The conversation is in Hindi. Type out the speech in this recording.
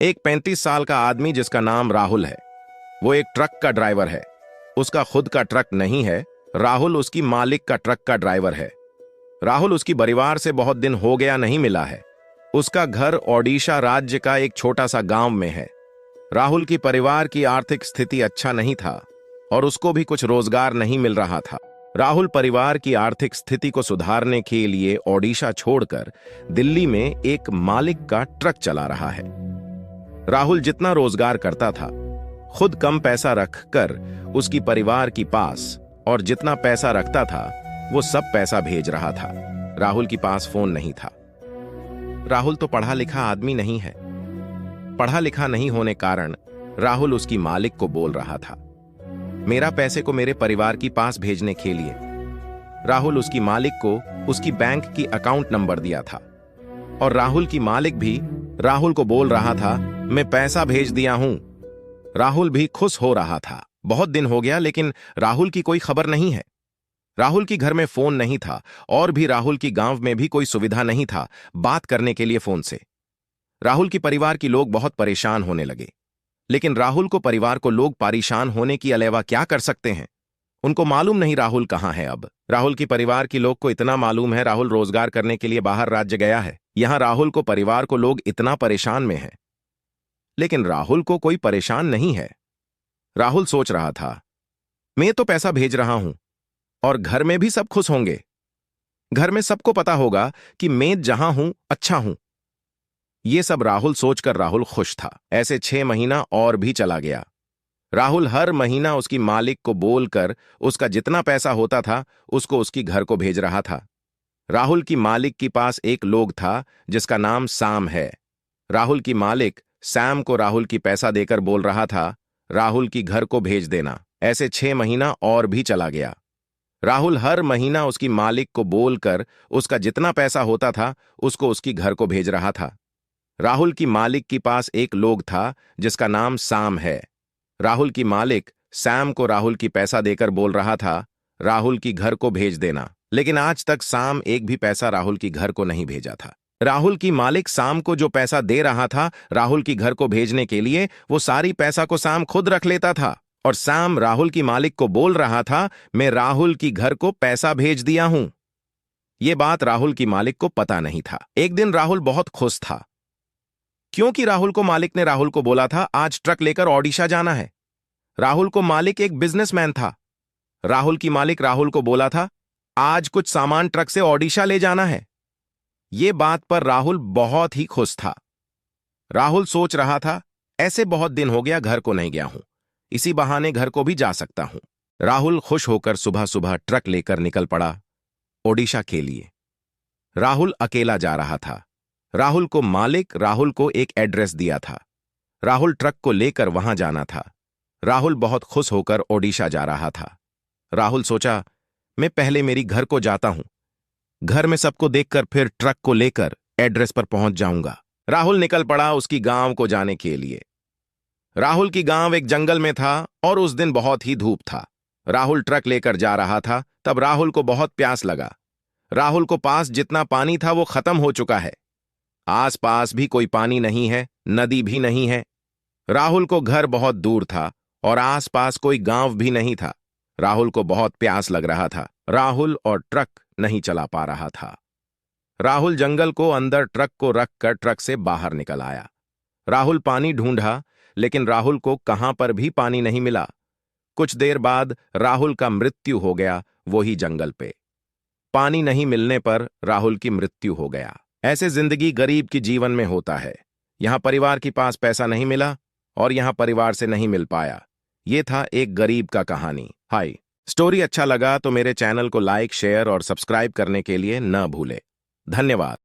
एक 35 साल का आदमी जिसका नाम राहुल है। वो एक ट्रक का ड्राइवर है। उसका खुद का ट्रक नहीं है। राहुल उसकी मालिक का ट्रक का ड्राइवर है। राहुल उसकी परिवार से बहुत दिन हो गया नहीं मिला है। उसका घर ओडिशा राज्य का एक छोटा सा गांव में है। राहुल की परिवार की आर्थिक स्थिति अच्छा नहीं था और उसको भी कुछ रोजगार नहीं मिल रहा था। राहुल परिवार की आर्थिक स्थिति को सुधारने के लिए ओडिशा छोड़कर दिल्ली में एक मालिक का ट्रक चला रहा है। राहुल जितना रोजगार करता था, खुद कम पैसा रखकर उसकी परिवार के पास, और जितना पैसा रखता था वो सब पैसा भेज रहा था। राहुल के पास फोन नहीं था। राहुल तो पढ़ा लिखा आदमी नहीं है। पढ़ा लिखा नहीं होने कारण राहुल उसकी मालिक को बोल रहा था, मेरा पैसे को मेरे परिवार के पास भेजने के लिए। राहुल उसकी मालिक को उसकी बैंक की अकाउंट नंबर दिया था और राहुल की मालिक भी राहुल को बोल रहा था, मैं पैसा भेज दिया हूं। राहुल भी खुश हो रहा था। बहुत दिन हो गया लेकिन राहुल की कोई खबर नहीं है। राहुल की घर में फोन नहीं था और भी राहुल की गांव में भी कोई सुविधा नहीं था बात करने के लिए फोन से। राहुल की परिवार के लोग बहुत परेशान होने लगे। लेकिन राहुल को परिवार को लोग परेशान होने की अलावा क्या कर सकते हैं? उनको मालूम नहीं राहुल कहां है। अब राहुल की परिवार के लोग को इतना मालूम है राहुल रोजगार करने के लिए बाहर राज्य गया है। यहां राहुल को परिवार को लोग इतना परेशान में है, लेकिन राहुल को कोई परेशान नहीं है। राहुल सोच रहा था, मैं तो पैसा भेज रहा हूं और घर में भी सब खुश होंगे। घर में सबको पता होगा कि मैं जहां हूं अच्छा हूं। ये सब राहुल सोचकर राहुल खुश था। ऐसे 6 महीना और भी चला गया। राहुल हर महीना उसकी मालिक को बोलकर उसका जितना पैसा होता था उसको उसकी घर को भेज रहा था। राहुल की मालिक के पास एक लोग था जिसका नाम सैम है। राहुल की मालिक सैम को राहुल की पैसा देकर बोल रहा था, राहुल की घर को भेज देना। ऐसे 6 महीना और भी चला गया। राहुल हर महीना उसकी मालिक को बोलकर उसका जितना पैसा होता था उसको उसकी घर को भेज रहा था। राहुल की मालिक के पास एक लोग था जिसका नाम सैम है। राहुल की मालिक सैम को राहुल की पैसा देकर बोल रहा था, राहुल की घर को भेज देना। लेकिन आज तक सैम एक भी पैसा राहुल की घर को नहीं भेजा था। राहुल की मालिक सैम को जो पैसा दे रहा था राहुल की घर को भेजने के लिए, वो सारी पैसा को सैम खुद रख लेता था और सैम राहुल की मालिक को बोल रहा था, मैं राहुल की घर को पैसा भेज दिया हूं। यह बात राहुल की मालिक को पता नहीं था। एक दिन राहुल बहुत खुश था क्योंकि राहुल को मालिक ने राहुल को बोला था आज ट्रक लेकर ओडिशा जाना है। राहुल को मालिक एक बिजनेसमैन था। राहुल की मालिक राहुल को बोला था आज कुछ सामान ट्रक से ओडिशा ले जाना है। ये बात पर राहुल बहुत ही खुश था। राहुल सोच रहा था ऐसे बहुत दिन हो गया घर को नहीं गया हूं, इसी बहाने घर को भी जा सकता हूं। राहुल खुश होकर सुबह सुबह ट्रक लेकर निकल पड़ा ओडिशा के लिए। राहुल अकेला जा रहा था। राहुल को मालिक राहुल को एक एड्रेस दिया था। राहुल ट्रक को लेकर वहां जाना था। राहुल बहुत खुश होकर ओडिशा जा रहा था। राहुल सोचा, मैं पहले मेरी घर को जाता हूं, घर में सबको देखकर फिर ट्रक को लेकर एड्रेस पर पहुंच जाऊंगा। राहुल निकल पड़ा उसकी गांव को जाने के लिए। राहुल की गांव एक जंगल में था और उस दिन बहुत ही धूप था। राहुल ट्रक लेकर जा रहा था, तब राहुल को बहुत प्यास लगा। राहुल को पास जितना पानी था वो खत्म हो चुका है। आसपास भी कोई पानी नहीं है, नदी भी नहीं है। राहुल को घर बहुत दूर था और आसपास कोई गांव भी नहीं था। राहुल को बहुत प्यास लग रहा था। राहुल और ट्रक नहीं चला पा रहा था। राहुल जंगल को अंदर ट्रक को रखकर ट्रक से बाहर निकल आया। राहुल पानी ढूंढा लेकिन राहुल को कहां पर भी पानी नहीं मिला। कुछ देर बाद राहुल का मृत्यु हो गया वही जंगल पे। पानी नहीं मिलने पर राहुल की मृत्यु हो गया। ऐसे जिंदगी गरीब की जीवन में होता है। यहां परिवार के पास पैसा नहीं मिला और यहां परिवार से नहीं मिल पाया। यह था एक गरीब का कहानी। हाय, स्टोरी अच्छा लगा तो मेरे चैनल को लाइक, शेयर और सब्सक्राइब करने के लिए न भूले। धन्यवाद।